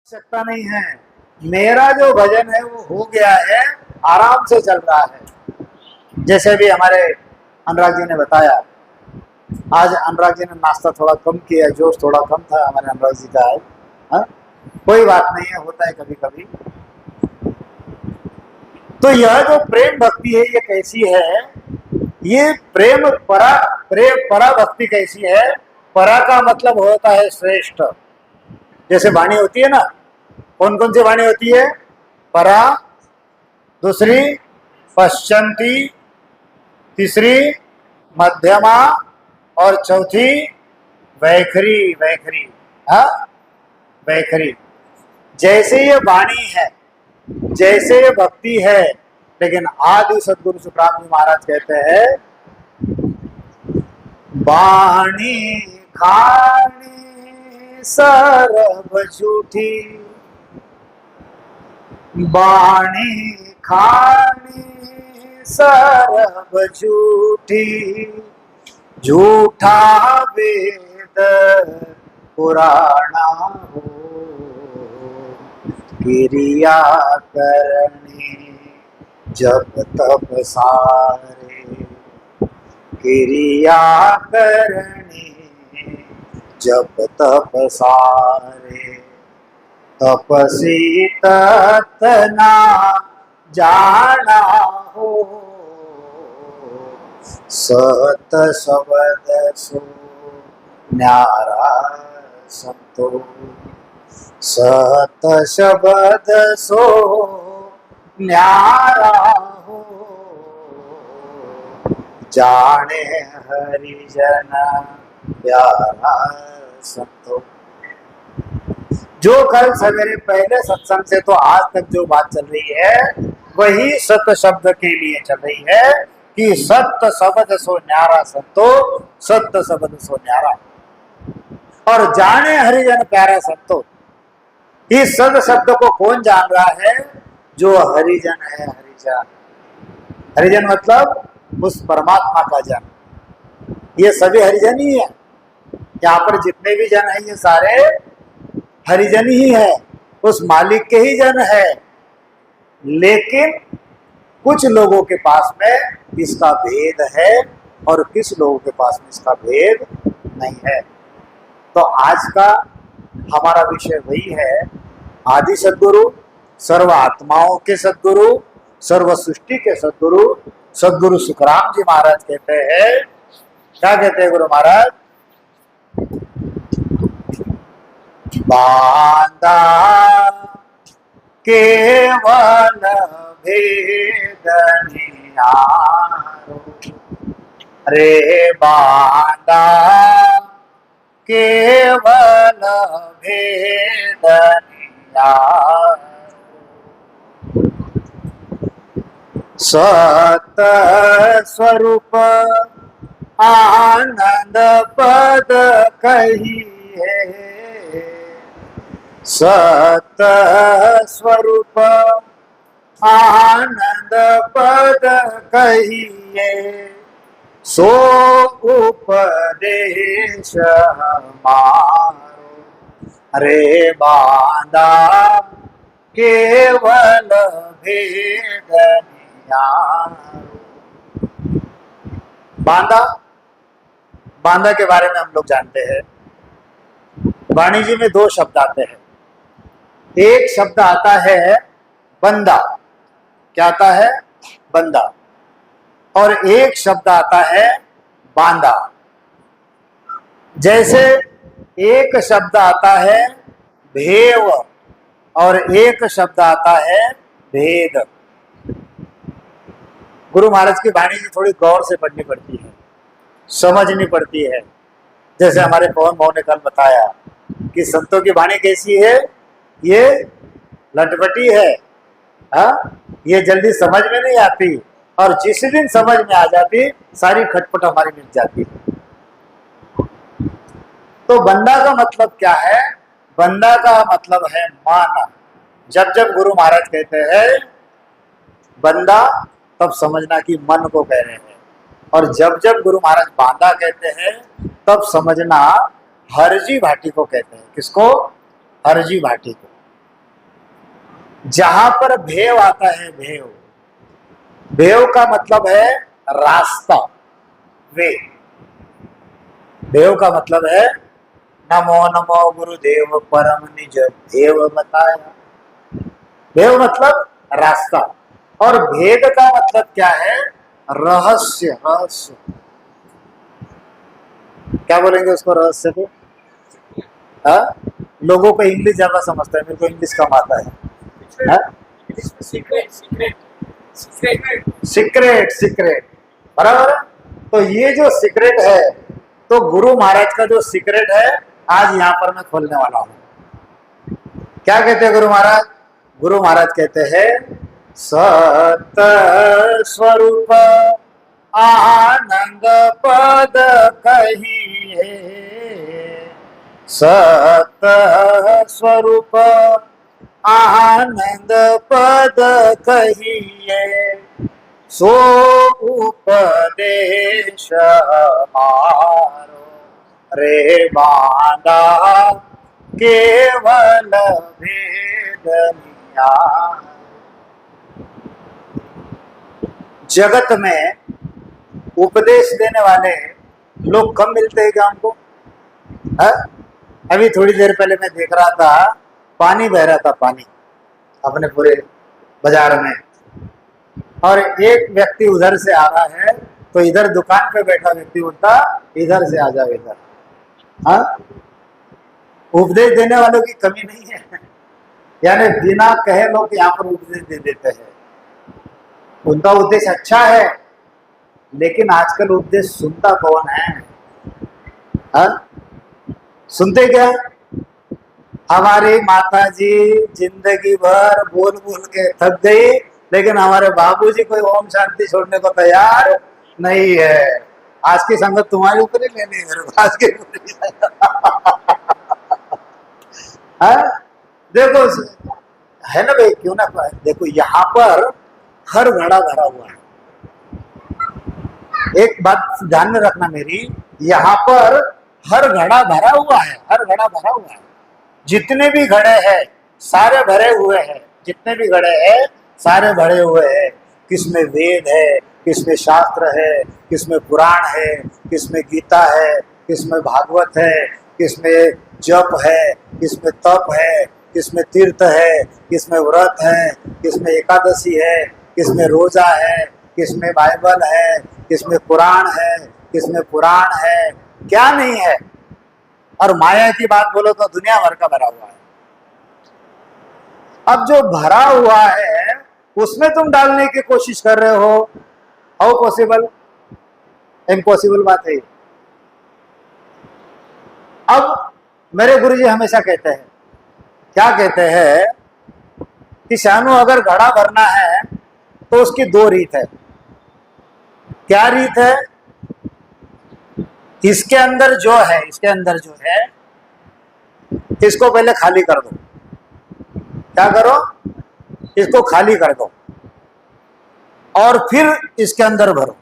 आवश्यकता नहीं है। मेरा जो भजन है वो हो गया है, आराम से चल रहा है। जैसे भी हमारे अनुराग जी ने बताया, आज अनुराग जी ने नाश्ता थोड़ा कम किया, जोश थोड़ा कम था हमारे अनुराग जी का आज। हाँ? कोई बात नहीं है, होता है कभी कभी। तो यह जो प्रेम भक्ति है ये कैसी है? ये प्रेम परा भक्ति कैसी है? परा का मतलब होता है श्रेष्ठ। जैसे वाणी होती है ना, कौन कौन सी वाणी होती है? परा, दूसरी पश्चंती, तीसरी मध्यमा और चौथी वैखरी। वैखरी, हाँ, वैखरी। जैसे ये वाणी है, जैसे ये भक्ति है, लेकिन आदि सदगुरु सुखराम जी महाराज कहते हैं, वाणी खानी सरब झूठी, वाणी खानी सरब झूठी, झूठा वेद पुराणा हो, क्रिया करनी जब तब सारे, क्रिया करनी जब तप सारे, तपसी तना जाना हो, सत शब्द सो न्यारा संतो, सत शब्द सो न्यारा हो, जाने हरिजन प्यारा संतो। जो कल सवेरे पहले सत्संग से तो आज तक जो बात चल रही है, वही सत्य शब्द के लिए चल रही है कि सत्य शब्द सो न्यारा संतो, सत्य शब्द सो न्यारा, और जाने हरिजन प्यारा संतो। इस सत्य शब्द को कौन जान रहा है? जो हरिजन है। हरिजन, हरिजन मतलब उस परमात्मा का जन। ये सभी हरिजन ही है। यहाँ पर जितने भी जन है ये सारे हरिजन ही है, उस मालिक के ही जन है। लेकिन कुछ लोगों के पास में इसका भेद है और किस लोगों के पास में इसका भेद नहीं है। तो आज का हमारा विषय वही है, आदि सद्गुरु, सर्व आत्माओं के सद्गुरु, सर्व सृष्टि के सद्गुरु, सद्गुरु सुखराम जी महाराज कहते हैं, क्या कहते हैं गुरु महाराज? बांधा केवल भेद निहारो, रे बांधा केवल भेद निहारो, सत स्वरूप आनंद पद कहिए, सत स्वरूप आनंद पद कहिए, सो उपदेश हमारो, रे बांधा केवल भेद निहारो। बांधा, बांधा के बारे में हम लोग जानते हैं। वाणी जी में दो शब्द आते हैं। एक शब्द आता है बंदा, क्या आता है? बंदा। और एक शब्द आता है बांधा। जैसे एक शब्द आता है भेव और एक शब्द आता है भेद। गुरु महाराज की वाणी जी थोड़ी गौर से पढ़नी पड़ती है, समझनी पड़ती है। जैसे हमारे पवन भाव ने कल बताया कि संतों की वाणी कैसी है, ये लटपटी है, हाँ? ये जल्दी समझ में नहीं आती, और जिस दिन समझ में आ जाती सारी खटपट हमारी मिट जाती। तो बंदा का मतलब क्या है? बंदा का मतलब है मन। जब जब गुरु महाराज कहते हैं बंदा, तब समझना कि मन को कह रहे हैं, और जब जब गुरु महाराज बांधा कहते हैं तब समझना हरजी भाटी को कहते हैं। किसको? हरजी भाटी को। जहां पर भेव आता है, भेव, भेव का मतलब है रास्ता, वे, भेव का मतलब है नमो नमो गुरुदेव परम निज भेव बताया। भेव मतलब रास्ता, और भेद का मतलब क्या है? रहस्य, रहस्य। क्या बोलेंगे उसको, रहस्य को? हाँ? लोगों को इंग्लिश ज्यादा समझता है, मेरे को इंग्लिश कम आता है। हाँ? Secret secret secret secret, secret, बराबर है। तो ये जो सीक्रेट है, तो गुरु महाराज का जो सीक्रेट है, आज यहाँ पर मैं खोलने वाला हूं। क्या कहते हैं गुरु महाराज? गुरु महाराज कहते हैं सत स्वरूप आनंद पद कहिए, सत स्वरूप आनंद पद कहिए, सो उपदेश हमारो रे बांधा केवल भेद निहार। जगत में उपदेश देने वाले लोग कम मिलते हैं क्या हमको? है? अभी थोड़ी देर पहले मैं देख रहा था, पानी बह रहा था, पानी अपने पूरे बाजार में, और एक व्यक्ति उधर से आ रहा है, तो इधर दुकान पे बैठा व्यक्ति बोलता इधर से आ जाओ इधर। हाँ, उपदेश देने वालों की कमी नहीं है, यानी बिना कहे लोग यहाँ पर उपदेश दे देते हैं। उनका उद्देश्य अच्छा है, लेकिन आजकल उपदेश सुनता कौन है? हाँ? सुनते क्या? हमारी माता जी जिंदगी भर बोल बोल के थक गई, लेकिन हमारे बाबूजी कोई ओम शांति छोड़ने को तैयार नहीं है। आज की संगत तुम्हारे ऊपर ही लेनी है, मेरे को आज के हाँ? देखो, है ना भाई, क्यों ना? देखो यहाँ पर हर घड़ा भरा हुआ है। एक बात ध्यान में रखना मेरी, यहाँ पर हर घड़ा भरा हुआ है, हर घड़ा भरा हुआ है। जितने भी घड़े हैं सारे भरे हुए हैं, जितने भी घड़े हैं सारे भरे हुए हैं। किसमें वेद है, किसमें शास्त्र है, किसमें पुराण है, किसमें गीता है, किसमें भागवत है, किसमें जप है, किसमें तप है, किसमें तीर्थ है, किसमें व्रत है, किसमें एकादशी है, किसमें रोजा है, किसमें बाइबल है, किसमें कुरान है, किसमें पुराण है, क्या नहीं है। और माया की बात बोलो तो दुनिया भर का भरा हुआ है। अब जो भरा हुआ है उसमें तुम डालने की कोशिश कर रहे हो, हाउ पॉसिबल? इम्पॉसिबल बात है। अब मेरे गुरुजी हमेशा कहते हैं, क्या कहते हैं कि शानू अगर घड़ा भरना है तो उसकी दो रीत है। क्या रीत है? इसके अंदर जो है, इसके अंदर जो है, इसको पहले खाली कर दो। क्या करो? इसको खाली कर दो और फिर इसके अंदर भरो।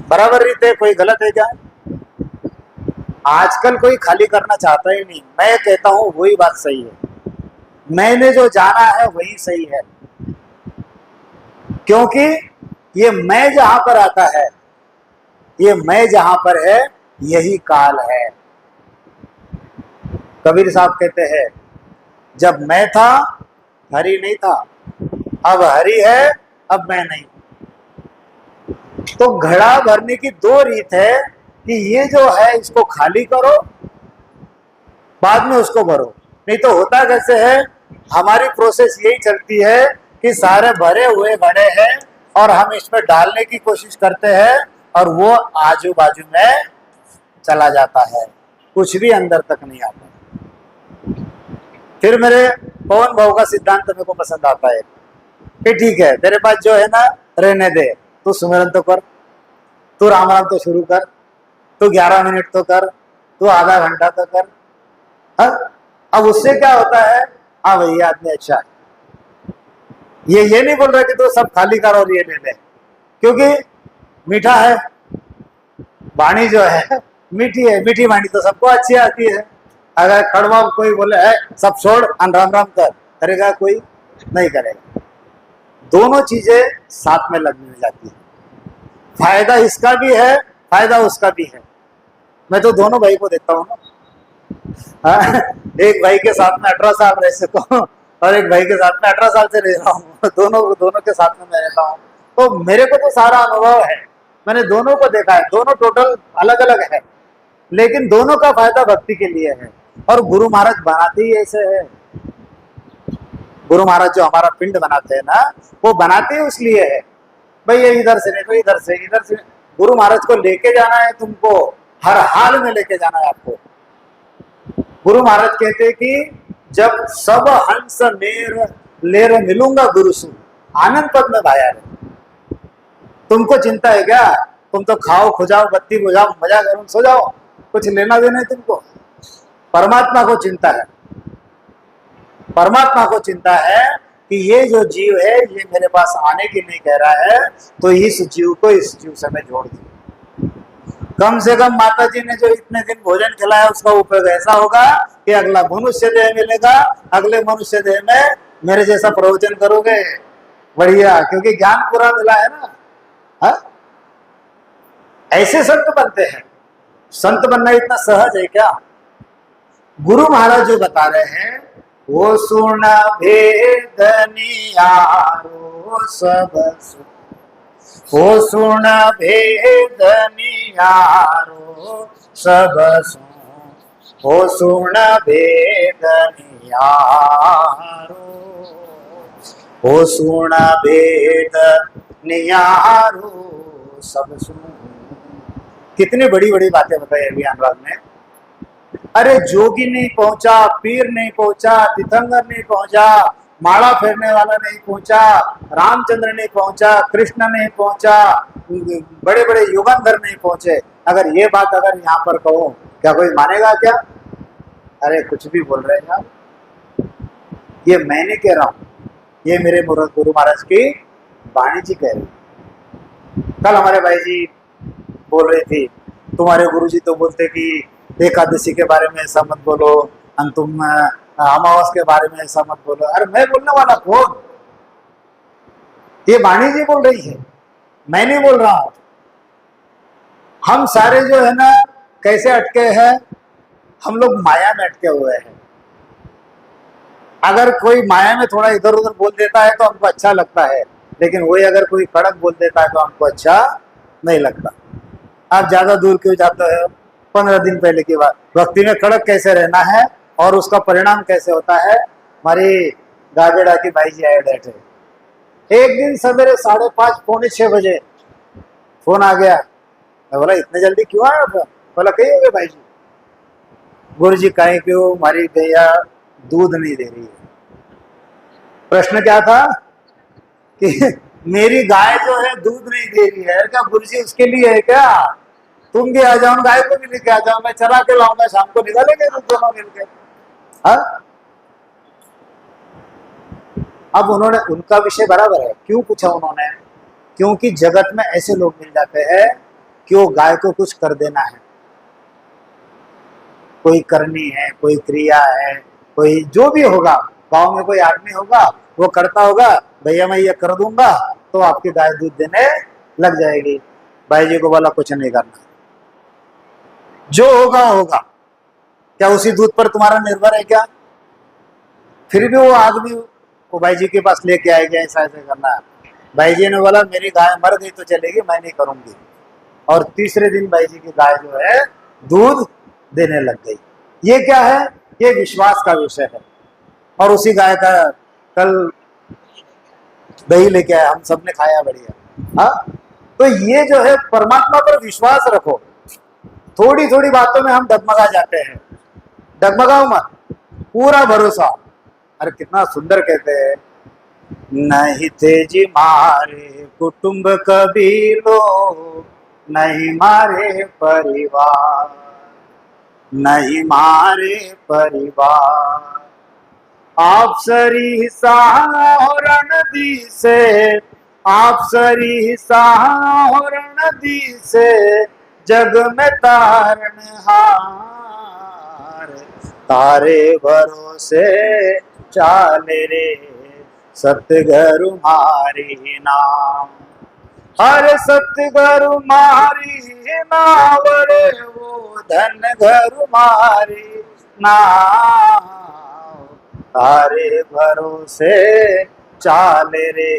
बराबर रीत है, कोई गलत है क्या? आजकल कोई खाली करना चाहता ही नहीं। मैं कहता हूं वही बात सही है, मैंने जो जाना है वही सही है, क्योंकि ये मैं जहां पर आता है, ये मैं जहां पर है, यही काल है। कबीर साहब कहते हैं, जब मैं था हरि नहीं था, अब हरि है, अब मैं नहीं। तो घड़ा भरने की दो रीत है कि ये जो है इसको खाली करो, बाद में उसको भरो। नहीं तो होता कैसे है, हमारी प्रोसेस यही चलती है कि सारे भरे हुए घड़े हैं और हम इसमें डालने की कोशिश करते हैं और वो आजू बाजू में चला जाता है, कुछ भी अंदर तक नहीं आता। फिर मेरे पवन भाव का सिद्धांत मेरे को पसंद आता है कि ठीक है, तेरे पास जो है ना, रहने दे, तू सुमिरन तो कर, तू राम राम तो शुरू कर, तू 11 मिनट तो कर, तू आधा घंटा तो कर। हाँ? अब उससे क्या होता है, हाँ भाई ये आदमी अच्छा है, ये नहीं बोल रहा कि तू सब खाली कर और ये ले ले, क्योंकि मीठा है, वाणी जो है मीठी है, मीठी वाणी तो सबको अच्छी आती है। अगर कड़वा कोई बोले है सब छोड़ राम राम कर, करेगा कोई? नहीं करेगा। दोनों चीजें साथ में लगने जाती है, फायदा इसका भी है, फायदा उसका भी है। मैं तो दोनों भाई को देता हूँ ना। हाँ, एक भाई के साथ में 18 साल रह सकता हूँ और एक भाई के साथ में 18 साल से रह रहा हूँ। दोनों दोनों के साथ में मैं रहता हूँ, तो मेरे को तो सारा अनुभव है। मैंने दोनों को देखा है, दोनों टोटल अलग अलग है, लेकिन दोनों का फायदा भक्ति के लिए है। और गुरु महाराज बनाते ही ऐसे है। गुरु महाराज जो हमारा पिंड बनाते हैं ना, वो बनाते ही उस लिए है, भाई ये इधर से नहीं तो इधर से, इधर से। गुरु महाराज को लेके जाना है तुमको, हर हाल में लेके जाना है आपको। गुरु महाराज कहते हैं कि जब सब हंस मेर लेर मिलूंगा गुरु सु, आनंद पद में भाया रे। तुमको चिंता है क्या? तुम तो खाओ खुजाओ बत्ती बुझाओ मजा करो सो जाओ, कुछ लेना देना है तुमको? परमात्मा को चिंता है, परमात्मा को चिंता है कि ये जो जीव है ये मेरे पास आने की नहीं कह रहा है, तो इस जीव को इस जीव से मैं जोड़ दूं। कम से कम माता जी ने जो इतने दिन भोजन खिलाया उसका उपयोग ऐसा होगा कि अगला मनुष्य देह मिलेगा, अगले मनुष्य देह में मेरे जैसा प्रवचन करोगे, बढ़िया, क्योंकि ज्ञान पूरा मिला है ना। हा? ऐसे संत बनते हैं। संत बनना इतना सहज है क्या? गुरु महाराज जो बता रहे हैं, वो सुन भेद नियारो सब सुन, वो सुन भेद नियारो सब सुन, वो सुन भेद नियारो, वो सुन भेद नियारो सब सुन। कितनी बड़ी बड़ी बातें बताई अभी अनुराग ने। अरे जोगी नहीं पहुंचा, पीर नहीं पहुंचा, तीर्थंकर नहीं पहुंचा, माला फेरने वाला नहीं पहुंचा, रामचंद्र नहीं पहुंचा, कृष्ण नहीं पहुंचा, बड़े बड़े युगंधर नहीं पहुंचे। अगर ये बात अगर यहाँ पर कहो, क्या कोई मानेगा क्या? अरे कुछ भी बोल रहे हैं आप। ये मैं नहीं कह रहा हूं, ये मेरे गुरु महाराज की वाणी जी कह रही। कल हमारे भाई जी बोल रही थी, तुम्हारे गुरुजी तो बोलते कि एकादशी के बारे में ऐसा मत बोलो, तुम अमावस के बारे में ऐसा मत बोलो। अरे मैं बोलने वाला कौन? ये वाणी जी बोल रही है, मैं नहीं बोल रहा हूं। हम सारे जो है ना कैसे अटके हैं, हम लोग माया में अटके हुए हैं। अगर कोई माया में थोड़ा इधर उधर बोल देता है तो हमको अच्छा लगता है, लेकिन वही अगर कोई कड़क बोल देता है तो हमको अच्छा नहीं लगता। आप ज्यादा दूर क्यों जाते हो? 15 दिन पहले की बात। भक्ति में कड़क कैसे रहना है और उसका परिणाम कैसे होता है, हमारी गागेड़ा की भाई जी आए बैठे। एक दिन सवेरे 5:30 पौने 6 बजे फोन आ गया। मैं बोला इतने जल्दी क्यों आया? बोला कहीं हो गए भाई जी? गुरु जी कहीं क्यों, हमारी गैया दूध नहीं दे रही है। प्रश्न क्या था कि मेरी गाय जो है दूध नहीं दे रही है, क्या गुरु जी उसके लिए है क्या? तुम भी आ जाओ, गाय को भी लेके आ जाओ, मैं चरा के लाऊंगा, शाम को निकालेंगे दोनों मिलकर। अब उन्होंने, उनका विषय बराबर है, क्यों पूछा उन्होंने? क्योंकि जगत में ऐसे लोग मिल जाते हैं कि वो गाय को कुछ कर देना है, कोई करनी है, कोई क्रिया है, कोई जो भी होगा, गांव में कोई आदमी होगा वो करता होगा, भैया मैं ये कर दूंगा तो आपकी गाय दूध देने लग जाएगी। भाई जी को बोला कुछ नहीं करना, जो होगा होगा। क्या उसी दूध पर तुम्हारा निर्भर है क्या? फिर भी वो आदमी वो भाई जी के पास लेके आएगा, ऐसा ऐसा करना है। भाई जी ने बोला मेरी गाय मर गई तो चलेगी, मैं नहीं करूंगी। और तीसरे दिन भाई जी की गाय जो है दूध देने लग गई। ये क्या है? ये विश्वास का विषय है। और उसी गाय का कल दही लेके आया, हम सब ने खाया, बढ़िया। हाँ, तो ये जो है परमात्मा पर विश्वास रखो। थोड़ी थोड़ी बातों में हम डगमगा जाते हैं, डगमगाओ मत, पूरा भरोसा। अरे कितना सुंदर कहते हैं, नहीं थे जी मारे कुटुंब कभी लोग, नहीं मारे परिवार, नहीं मारे परिवार। आप सरी सहारण दी से, आप सरी सहारण दी से, जग में तारण हार। तारे भरोसे चाले रे सतगुरु मारी नाम। हर सतगुरु मारी नाम रे वो धन गुरु मारी नाम। तारे भरोसे चाले रे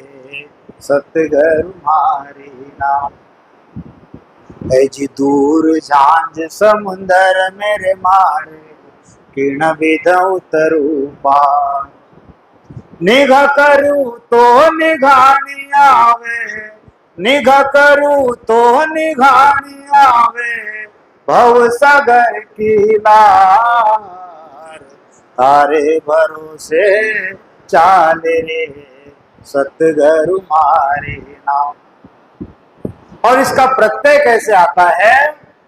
सतगुरु मारी नाम। ऐ जी दूर झांझ समुंदर मेरे मारे किरण विध उतरू पार। निगाह करूं तो निगानी आवे, निगाह करूं तो निगानी आवे भव सागर की लार। तारे भरोसे चाले रे सतगुरु मारे नाम। और इसका प्रत्यय कैसे आता है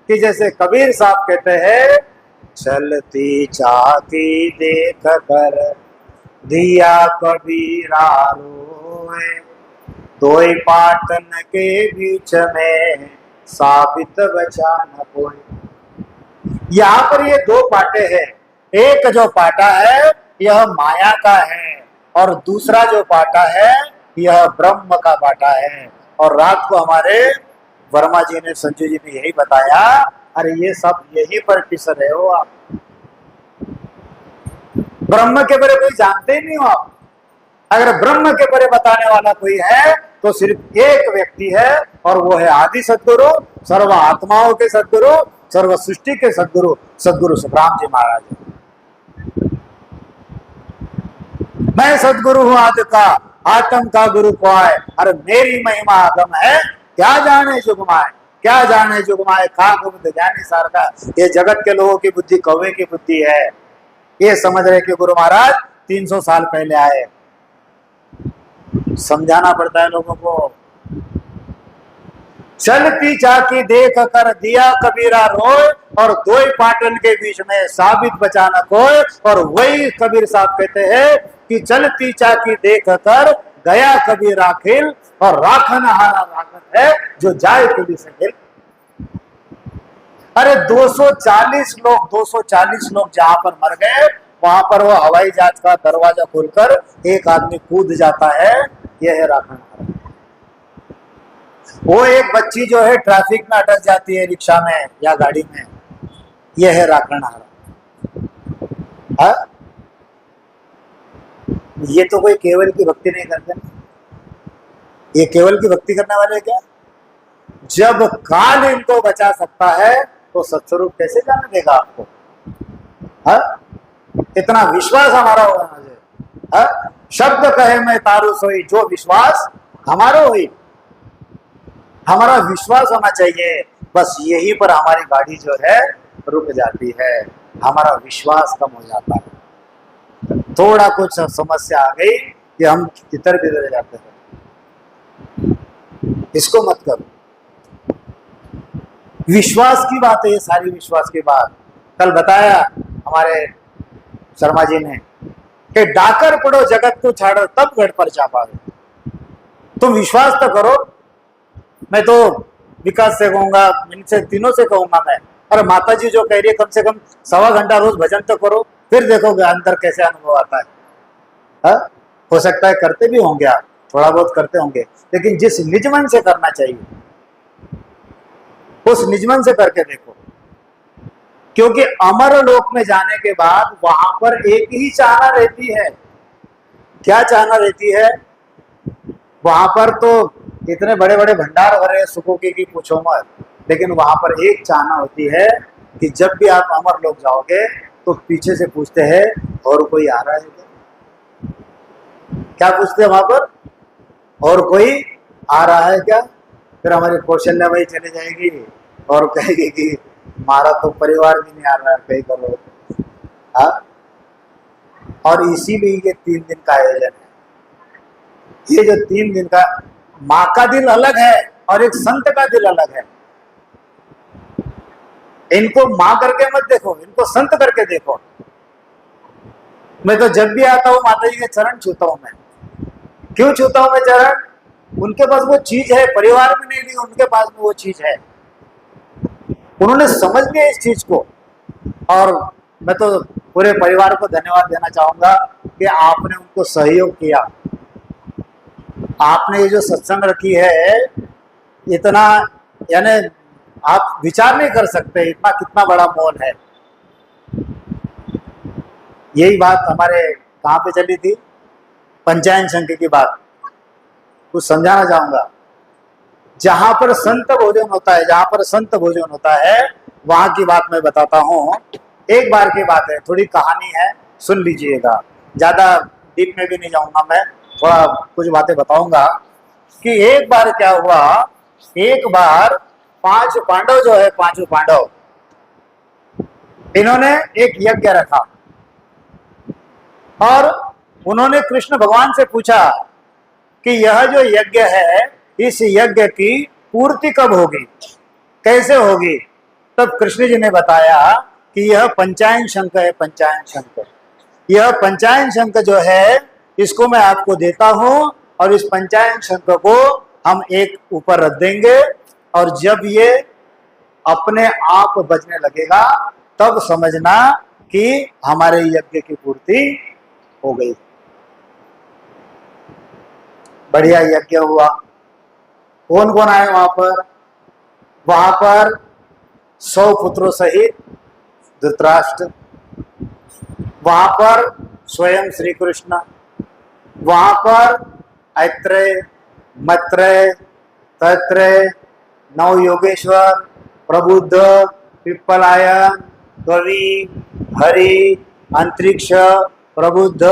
कि जैसे कबीर साहब कहते हैं, चलती चाहती देख कर दिया कबीरा रोए, दोई पाटन के बीच में साबित बचा न कोई। यहाँ पर ये दो पाटे हैं। एक जो पाटा है यह माया का है और दूसरा जो पाटा है यह ब्रह्म का पाटा है। और रात को हमारे वर्मा जी ने, संजू जी ने यही बताया, अरे ये सब यही पर टिस रहे हो आप। ब्रह्म के बारे कोई जानते ही नहीं हो आप। अगर ब्रह्म के बारे बताने वाला कोई है तो सिर्फ एक व्यक्ति है और वो है आदि सद्गुरु, सर्व आत्माओं के सद्गुरु, सर्व सृष्टि के सद्गुरु, सद्गुरु सुखराम जी महाराज। मैं सद्गुरु हूं आदि का, आत्म का गुरु पाए, अरे मेरी महिमा आगम है, क्या जाने जुगमाए, क्या जाने जुगमाए खाक बुद्ध ज्ञानी सार का। ये जगत के लोगों की बुद्धि कौवे की बुद्धि है। ये समझ रहे कि गुरु महाराज 300 साल पहले आए। समझाना पड़ता है लोगों को। चलती चाकी देख कर दिया कबीरा रोए और दो ही पाटन के बीच में साबित बचा न कोई। और वही कबीर साहब कहते हैं कि चलती चाकी देख कर गया कबीर अखिल और राखन हारा राखन है जो जाए कभी से हिल। अरे 240 लोग जहां पर मर गए वहां पर वो हवाई जहाज का दरवाजा खोलकर एक आदमी कूद जाता है, यह है राखन हारा। वो एक बच्ची जो है ट्रैफिक में अटक जाती है रिक्शा में या गाड़ी में, यह है राखन हारा। ये तो कोई केवल की भक्ति नहीं करते। ये केवल की भक्ति करने वाले क्या? जब काल इनको बचा सकता है तो सत्स्वरूप कैसे जाने देगा आपको? इतना विश्वास हमारा होना चाहिए। शब्द कहे मैं तारू सोई, जो विश्वास हमारा हुई, हमारा विश्वास होना चाहिए। बस यही पर हमारी गाड़ी जो है रुक जाती है, हमारा विश्वास कम हो जाता है। थोड़ा कुछ समस्या आ गई कि हम इधर बिधर जाते हैं। इसको मत करो। विश्वास की बात है ये सारी, विश्वास की बात। कल बताया हमारे शर्मा जी ने कि डाकर पड़ो जगत को छाड़ो तब गढ़ पर जा पाओ। तुम विश्वास तो करो। मैं तो विकास से कहूंगा, इनसे तीनों से कहूंगा मैं, और माता जी जो कह रही है कम से कम 1.25 घंटा रोज भजन तो करो, फिर देखोगे अंदर कैसे अनुभव आता है। हो सकता है करते भी होंगे आप, थोड़ा बहुत करते होंगे, लेकिन जिस निज मन से करना चाहिए उस निज मन से करके देखो। क्योंकि अमर लोक में जाने के बाद वहां पर एक ही चाहना रहती है। क्या चाहना रहती है? वहां पर तो इतने बड़े बड़े भंडार भरे सुखों की पूछो मत, लेकिन वहां पर एक चाहना होती है कि जब भी आप अमर लोक जाओगे तो पीछे से पूछते हैं और कोई आ रहा है क्या? क्या पूछते हैं वहां पर? और कोई आ रहा है क्या? फिर हमारी कौशल्या भाई चले जाएगी और कहेगी कि हमारा तो परिवार भी नहीं आ रहा है, कहीं करो। और इसीलिए ये 3 दिन का आयोजन है। ये जो 3 दिन का, माँ का दिल अलग है और एक संत का दिल अलग है। इनको माँ करके मत देखो, इनको संत करके देखो। मैं तो जब भी आता हूँ माता जी के चरण छूता हूँ। मैं क्यों छूता हूँ मैं चरण? उनके पास वो चीज है, परिवार में नहीं ली, उनके पास में वो चीज है। उन्होंने समझ लिया इस चीज को। और मैं तो पूरे परिवार को धन्यवाद देना चाहूंगा कि आपने उनको सहयोग किया। आपने ये जो सत्संग रखी है, इतना, यानी आप विचार नहीं कर सकते इतना कितना बड़ा मोल है। यही बात हमारे कहाँ पे चली थी, पंचायन संघ की बात, कुछ समझाना चाहूंगा। जहां पर संत भोजन होता है, जहां पर संत भोजन होता है, वहां की बात मैं बताता हूँ। एक बार की बात है, थोड़ी कहानी है, सुन लीजिएगा। ज्यादा डीप में भी नहीं जाऊंगा मैं, थोड़ा कुछ बातें बताऊंगा कि एक बार क्या हुआ। एक बार 5 पांडव जो है, 5 पांडव, इन्होंने एक यज्ञ रखा और उन्होंने कृष्ण भगवान से पूछा कि यह जो यज्ञ है, इस यज्ञ की पूर्ति कब होगी, कैसे होगी। तब कृष्ण जी ने बताया कि यह पंचायन शंख है, पंचायन शंख। यह पंचायन शंख जो है, इसको मैं आपको देता हूं और इस पंचायन शंख को हम एक ऊपर रख देंगे और जब ये अपने आप बजने लगेगा तब समझना कि हमारे यज्ञ की पूर्ति हो गई। बढ़िया यज्ञ हुआ। कौन कौन आए वहां पर? वहां पर 100 पुत्रों सहित धृतराष्ट्र, वहां पर स्वयं श्री कृष्ण, वहां पर ऐत्रेय, मैत्रेय, तैत्रेय, नव योगेश्वर, प्रबुद्ध, पिप्पलायन, कवि, हरि, अंतरिक्ष, प्रबुद्ध,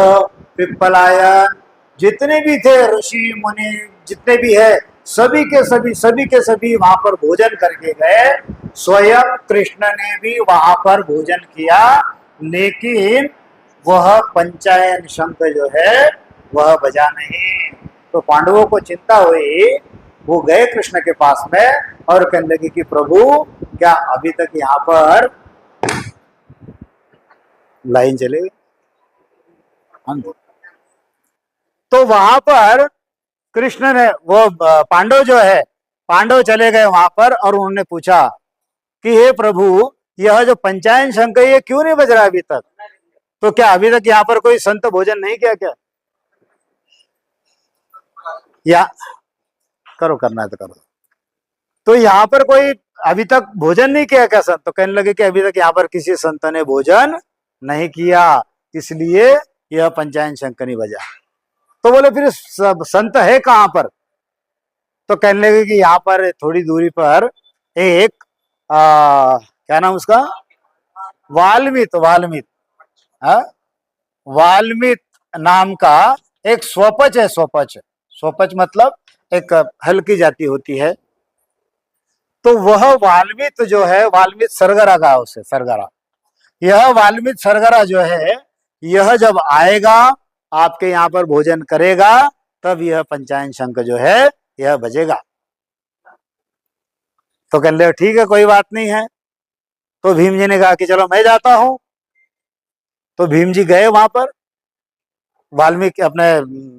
पिप्पलायन, जितने भी थे ऋषि मुनि, जितने भी है, सभी के सभी वहां पर भोजन करके गए। स्वयं कृष्ण ने भी वहां पर भोजन किया, लेकिन वह पंचायन शंख जो है वह बजा नहीं। तो पांडवों को चिंता हुई, वो गए कृष्ण के पास में और कहने लगे कि प्रभु, क्या अभी तक यहाँ पर लाइन चलेगी? तो वहां पर कृष्ण ने, वो पांडव जो है, पांडव चले गए वहां पर और उन्होंने पूछा कि हे प्रभु, यह जो पंचायन शंख है ये क्यों नहीं बज रहा अभी तक? तो क्या अभी तक यहाँ पर कोई संत भोजन नहीं किया क्या? या करो, करना है तो करो। तो यहाँ पर कोई अभी तक भोजन नहीं किया क्या संत? तो कहने लगे कि अभी तक यहाँ पर किसी संत ने भोजन नहीं किया, इसलिए यह पंचायन शंख नहीं बजा। तो बोले फिर संत है कहाँ पर? तो कहने लगे कि यहाँ पर थोड़ी दूरी पर एक क्या नाम उसका, वाल्मीत, वाल्मीत, वाल्मीत नाम का एक स्वपच है। स्वपच, स्वपच मतलब एक हल्की जाति होती है। तो वह वाल्मीत जो है, वाल्मीत सरगरा का उसे, सरगरा, यह वाल्मीत सरगरा जो है, यह जब आएगा आपके यहाँ पर भोजन करेगा, तब यह पंचायन शंख जो है यह बजेगा। तो कहने लगे ठीक है, कोई बात नहीं है। तो भीम जी ने कहा कि चलो मैं जाता हूं। तो भीम जी गए वहां पर वाल्मीकि, अपने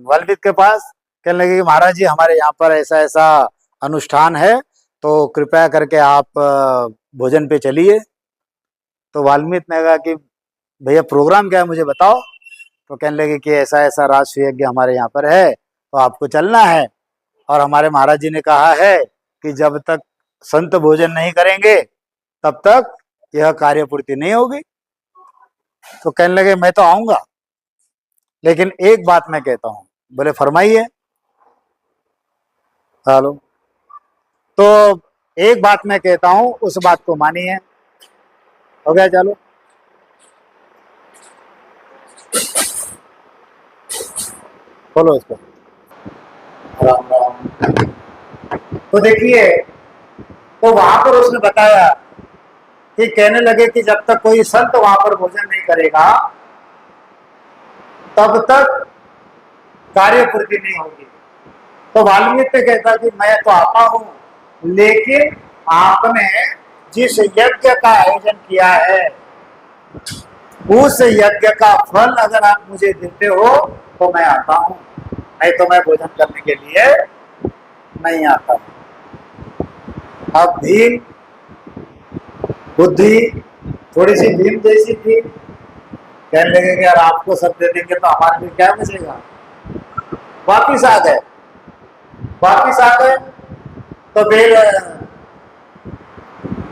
वाल्मीकि के पास। कहने लगे कि महाराज जी, हमारे यहाँ पर ऐसा ऐसा अनुष्ठान है, तो कृपया करके आप भोजन पे चलिए। तो वाल्मीकि ने कहा कि भैया प्रोग्राम क्या है, मुझे बताओ। तो कहने लगे कि ऐसा ऐसा राष्ट्रीय यज्ञ हमारे यहाँ पर है, तो आपको चलना है। और हमारे महाराज जी ने कहा है कि जब तक संत भोजन नहीं करेंगे तब तक यह कार्य पूर्ति नहीं होगी। तो कहने लगे मैं तो आऊंगा, लेकिन एक बात मैं कहता हूं। बोले फरमाइए। हेलो। तो एक बात मैं कहता हूं, उस बात को मानिए। हो गया, चलो बोलो इसको। राम राम। तो देखिए, तो वहां पर उसने बताया कि कहने लगे कि जब तक कोई संत वहां पर भोजन नहीं करेगा तब तक कार्य पूर्ति नहीं होगी। तो वाल्मीकि ने कहता कि मैं तो आता हूं, लेकिन आपने जिस यज्ञ का आयोजन किया है उस यज्ञ का फल अगर आप मुझे देते हो तो मैं आता हूं, नहीं तो मैं भोजन करने के लिए नहीं आता। अब भीम बुद्धि थोड़ी सी भीम जैसी थी, कहने लगे कि यार आपको सब दे देंगे तो हमारे लिए क्या बचेगा। वापिस आ गए, वापिस आ गए तो फिर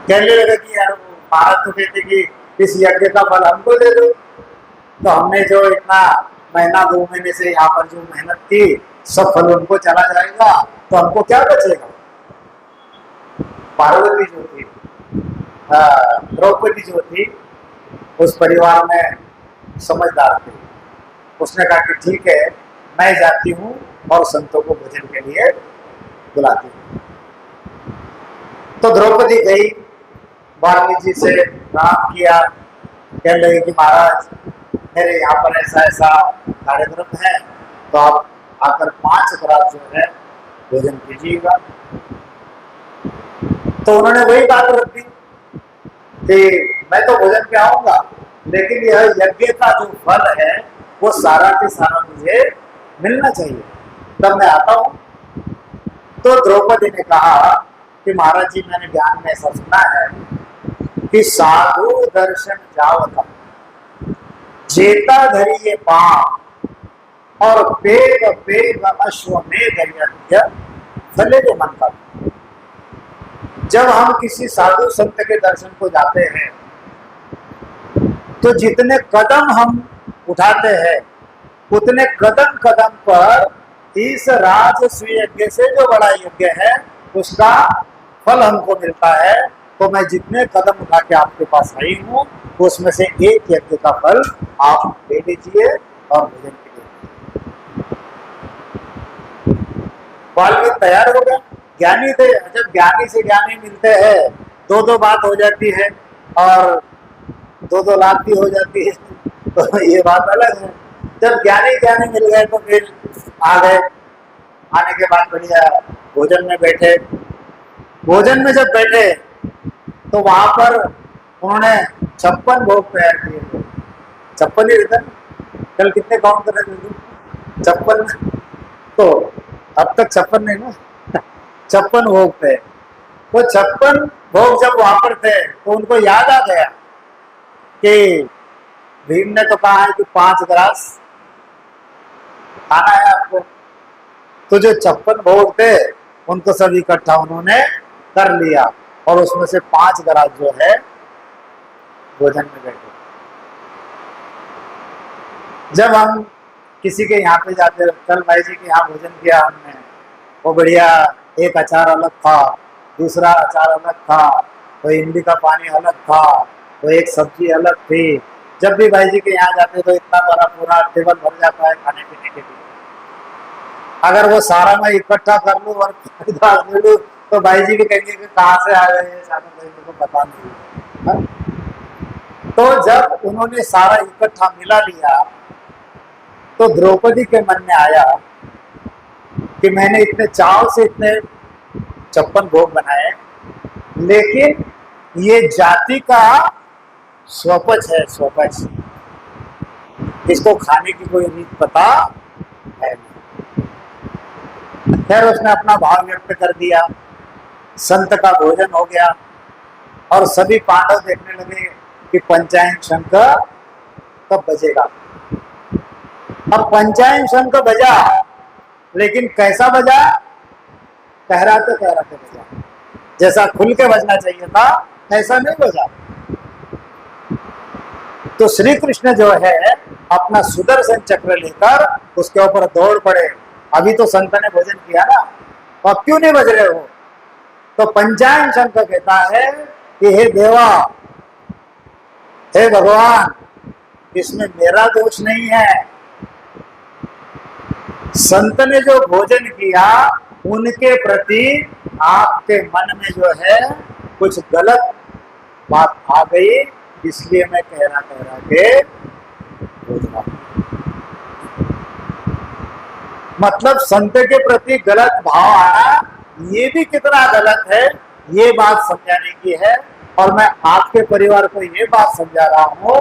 कहने लगे कि यार महाराज तो कहते कि इस यज्ञ का फल हमको दे दो। तो हमने जो इतना महीना 2 महीने से यहाँ पर जो मेहनत की सब फल उनको चला जाएगा तो हमको क्या बचेगा। पार्वती जो थी, द्रौपदी जो थी, उस परिवार में समझदार थी। उसने कहा कि ठीक है मैं जाती हूँ और संतों को भोजन के लिए बुलाती हूँ। तो द्रौपदी गई, वाल्मीकि जी से प्रणाम किया, कहने लगे कि महाराज मेरे यहाँ पर ऐसा ऐसा कार्यक्रम है तो आप आकर 5 ग्रास जो है भोजन कीजिएगा। तो उन्होंने वही बात रख दी कि मैं तो भोजन पे आऊंगा लेकिन यह यज्ञ का जो फल है वो सारा के सारा मुझे मिलना चाहिए, तब मैं आता हूँ। तो द्रौपदी ने कहा कि महाराज जी मैंने ज्ञान में ऐसा सुना है कि साधु दर्शन जावता जेता धरिये पाप और पेग पेग अश्वमेध यज्ञ फले जो मन का। जब हम किसी साधु संत के दर्शन को जाते हैं तो जितने कदम हम उठाते हैं उतने कदम कदम पर इस राजस्व यज्ञ से जो बड़ा यज्ञ है उसका फल हमको मिलता है। तो मैं जितने कदम उठा के आपके पास आई हूँ उसमें से एक यज्ञ का फल आप ले लीजिए और भोजन कीजिए। वाल्मीकि तैयार हो गए, ज्ञानी थे। जब ज्ञानी से ज्ञानी मिलते हैं 2-2 बात हो जाती है और 2-2 लाख भी हो जाती है तो ये बात अलग है। जब ज्ञानी ज्ञानी मिल गए तो फिर आ गए। आने के बाद बढ़िया भोजन में बैठे। भोजन में जब बैठे तो वहां पर उन्होंने 56 भोग तैयार किए थे। 56 ही रहता है, कल कितने काउंट कर रहे थे? 56। तो अब तक 56 नहीं ना 56 भोग थे। वो 56 भोग जब वहां पर थे तो उनको याद आ गया कि भीम ने तो कहा है कि 5 ग्रास खाना है आपको। तो जो 56 भोग थे उनको सब इकट्ठा उन्होंने कर लिया और उसमें से 5 ग्रास जो है भोजन में बैठे। जब हम किसी के यहाँ पे जाते, कल भाई जी के यहाँ भोजन किया हमने, वो बढ़िया एक अचार अलग था, दूसरा अचार अलग था, वो इमली का पानी अलग था, वो एक सब्जी अलग थी। जब भी भाई जी के यहाँ जाते तो इतना बड़ा पूरा टेबल भर जाता है खाने पीने के लिए। अगर वो सारा मैं इकट्ठा कर लूँ और ले लूँ तो भाई जी भी कहेंगे कि कहाँ से आ गए हैं, सारा भाई जी को पता नहीं है। तो जब उन्होंने सारा इकट्ठा मिला लिया तो द्रौपदी के मन में आया कि मैंने इतने चाव से इतने 56 भोग बनाए लेकिन ये जाति का स्वपच है, स्वपच, इसको खाने की कोई रीत पता है नहीं। फिर उसने अपना भाव व्यक्त कर दिया, संत का भोजन हो गया और सभी पांडव देखने लगे कि पंचायन शंख कब बजेगा। अब पंचायन शंख बजा लेकिन कैसा बजा? कहराते कहराते बजा। जैसा खुल के बजना चाहिए था ऐसा नहीं बजा। तो श्री कृष्ण जो है अपना सुदर्शन चक्र लेकर उसके ऊपर दौड़ पड़े। अभी तो संत ने भोजन किया ना, तो अब क्यों नहीं बज रहे हो? तो पंचायन शंख कहता है कि हे देवा, हे भगवान, इसमें मेरा दोष नहीं है। संत ने जो भोजन किया उनके प्रति आपके मन में जो है कुछ गलत बात आ गई, इसलिए मैं कहरा के भोजना। मतलब संत के प्रति गलत भाव आना ये भी कितना गलत है, ये बात समझाने की है। और मैं आपके परिवार को ये बात समझा रहा हूँ,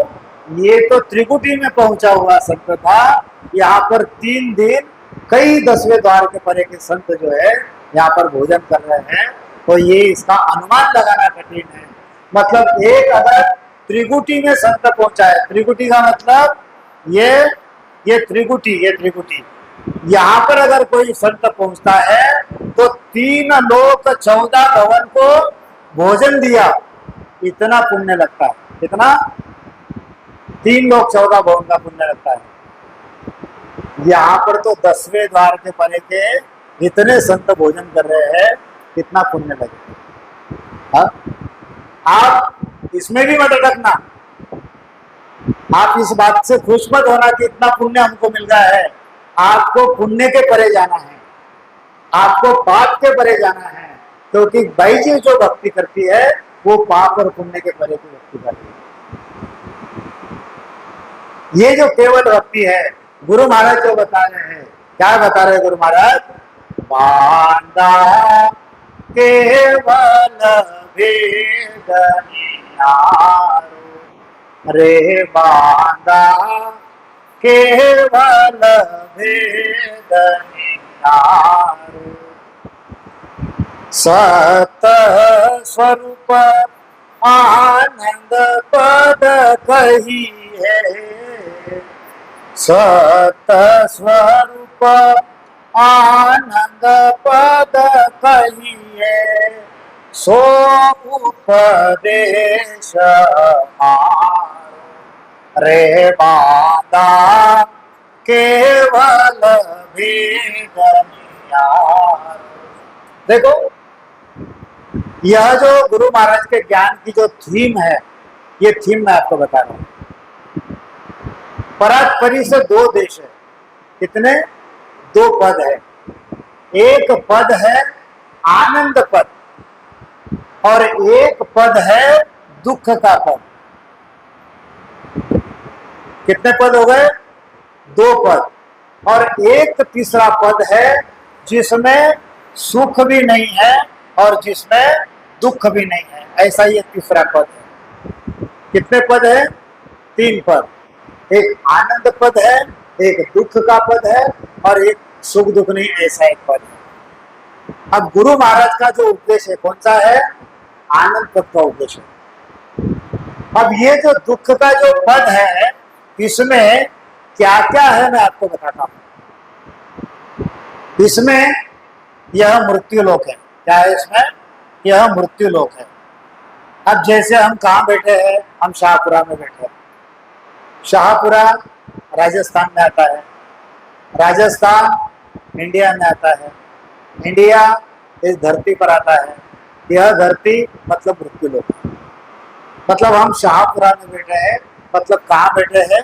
ये तो त्रिकुटी में पहुंचा हुआ संत था। यहाँ पर 3 दिन कई 10वें द्वार के परे के संत जो है यहाँ पर भोजन कर रहे हैं, तो ये इसका अनुमान लगाना कठिन है। मतलब एक अगर त्रिकुटी में संत पहुंचा है। त्रिकुटी का मतलब ये त्रिकुटी यहाँ पर अगर कोई संत पहुंचता है तो 3 लोक 14 भवन को भोजन दिया, इतना पुण्य लगता है। कितना? 3 लोक 14 भवन का पुण्य लगता है। यहाँ पर तो 10वें द्वार के परे के इतने संत भोजन कर रहे हैं, कितना पुण्य लगेगा। आप इसमें भी मत अटकना, आप इस बात से खुश मत होना कि इतना पुण्य हमको मिल रहा है। आपको पुण्य के परे जाना है, आपको पाप के परे जाना है, क्योंकि भाई जी जो भक्ति करती है वो पाप और पुण्य के परे की भक्ति करती है। ये जो केवल भक्ति है, गुरु महाराज जो बता रहे हैं, क्या बता रहे हैं गुरु महाराज? बांधा केवल भेदनियारो रे, बांधा केवल भेदनियारो, सत स्वरूप आनंद पद कही है, सत स्वरूप आनंद पद कही है, सो उपदेश रे, बांधा केवल भेदनियारो। देखो, यह जो गुरु महाराज के ज्ञान की जो थीम है, ये थीम मैं आपको बता रहा हूं। परात्परी से 2 देश है। कितने? 2 पद है। एक पद है आनंद पद और एक पद है दुख का पद। कितने पद हो गए? 2 पद। और एक तीसरा पद है जिसमें सुख भी नहीं है और जिसमें दुख भी नहीं है, ऐसा ही एक तीसरा पद है। कितने पद है? 3 पद। एक आनंद पद है, एक दुख का पद है और एक सुख दुख नहीं, ऐसा एक पद है। अब गुरु महाराज का जो उपदेश है कौन सा है? आनंद पद का उपदेश है। अब ये जो दुख का जो पद है, इसमें क्या क्या है मैं आपको बताता हूं। इसमें यह मृत्यु लोक है। क्या है इसमें? यह मृत्यु लोक है। अब जैसे हम कहाँ बैठे हैं? हम शाहपुरा में बैठे हैं। शाहपुरा राजस्थान में आता है, राजस्थान इंडिया में आता है, इंडिया इस धरती पर आता है। यह धरती मतलब मृत्यु लोक है। मतलब हम शाहपुरा में बैठे हैं, मतलब कहाँ बैठे हैं?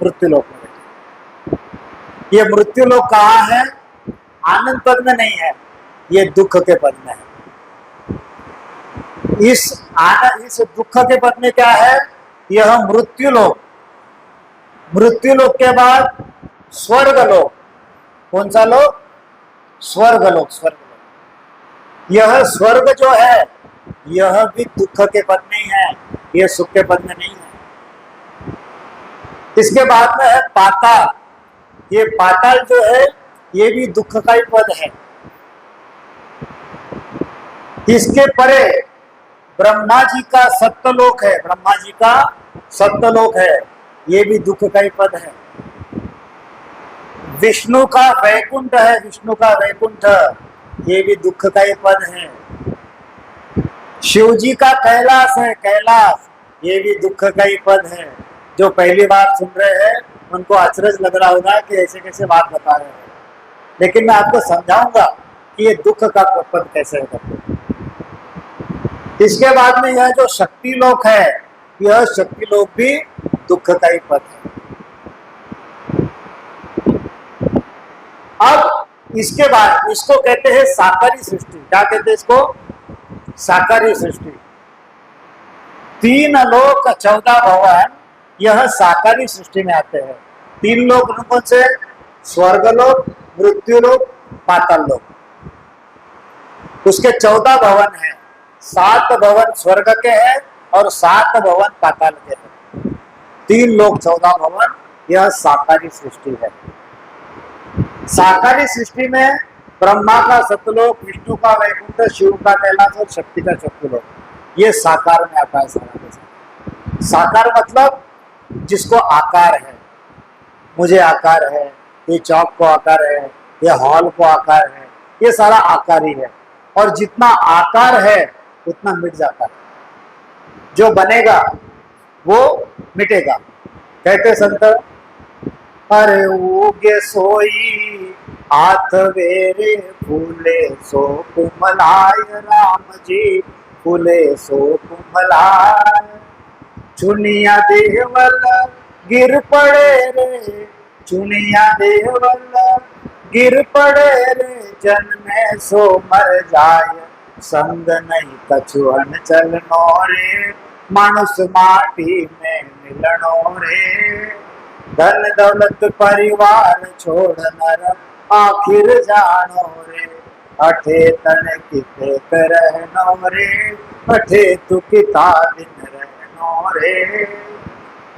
मृत्यु लोक में बैठे। ये मृत्यु लोक कहाँ है? आनंद पद में नहीं है, ये दुख के पद में है। इस दुख के पद में क्या है? यह मृत्यु लोक। मृत्यु लोक के बाद स्वर्ग लोक। कौन सा लोक? स्वर्ग लोक। स्वर्ग लोक। यह स्वर्ग जो है, यह भी दुख के पद में है, यह सुख के पद में नहीं है। इसके बाद में है पाताल। ये पाताल जो है, ये भी दुख का ही पद है। इसके परे ब्रह्मा जी का सत्यलोक है। ब्रह्मा जी का सत्यलोक है, ये भी दुख का ही पद है। विष्णु का वैकुंठ है, विष्णु का वैकुंठ, ये भी दुख का ही पद है। शिव जी का कैलाश है, कैलाश, ये भी दुख का ही पद है। जो पहली बार सुन रहे हैं उनको अचरज लग रहा होगा कि ऐसे कैसे बात बता रहे हैं, लेकिन मैं आपको समझाऊंगा कि ये दुख का पद कैसे है। इसके बाद में यह जो शक्ति लोक है, यह शक्ति लोक भी दुख का ही पद है। अब इसके बाद इसको कहते हैं साकारी सृष्टि। क्या कहते हैं इसको? साकारी सृष्टि। 3 लोक 14 भवन, यह साकारी सृष्टि में आते हैं। 3 लोक कौन से? स्वर्गलोक, मृत्युलोक, पाताल लोक। उसके 14 भवन हैं। 7 भवन स्वर्ग के हैं और 7 भवन पाताल के हैं। 3 लोक 14 भवन, यह साकारी सृष्टि है। साकारी सृष्टि में ब्रह्मा का सतलोक, विष्णु का वैकुंठ, शिव का कैलाश और शक्ति का शक्तिलोक, ये साकार में आता है सारा के सारा। साकार मतलब जिसको आकार है, मुझे आकार है, ये चौक को आकार है, ये हॉल को आकार है, ये सारा आकार ही है। और जितना आकार है उतना मिट जाता है, जो बनेगा वो मिटेगा। कहते संत, अरे उगे सोई हाथ वेरे फूले सो कुमलाय, राम जी फूले सो कुमलाय। चुनिया देवल गिर पड़े रे, चुनिया देवल गिर पड़े रे, जन्मे सो मर जाय, संग नहीं कछुअन चलनो रे, मानुष माटी में मिलनो रे। धन दौलत परिवार छोड़ नर आखिर जानो रे, अठे तन किते रहनो रे, अठे तू किता दिन रहनो रे।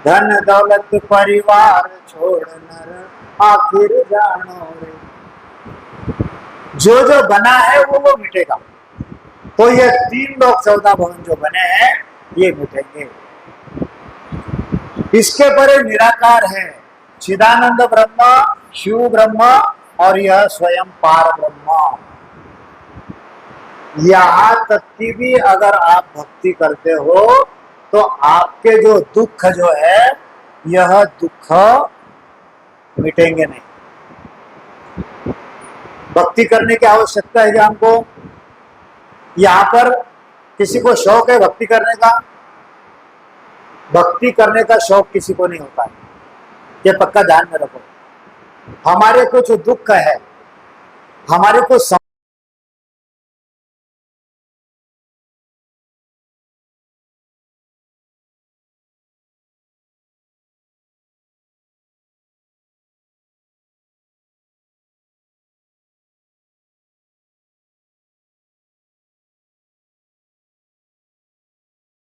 धन दौलत परिवार छोड़ नर आखिर जानो रे। जो जो बना है वो मिटेगा। तो ये 3 लोक 14 भवन जो बने हैं ये मिटेंगे। इसके परे निराकार है, चिदानंद ब्रह्म, शिव ब्रह्म और यह स्वयं पार ब्रह्म। यहाँ तक की भी अगर आप भक्ति करते हो तो आपके जो दुख जो है यह दुख मिटेंगे नहीं। भक्ति करने की आवश्यकता है क्या हमको? यहाँ पर किसी को शौक है भक्ति करने का? भक्ति करने का शौक किसी को नहीं होता है, ये पक्का ध्यान में रखो। हमारे कुछ दुख है, हमारे कुछ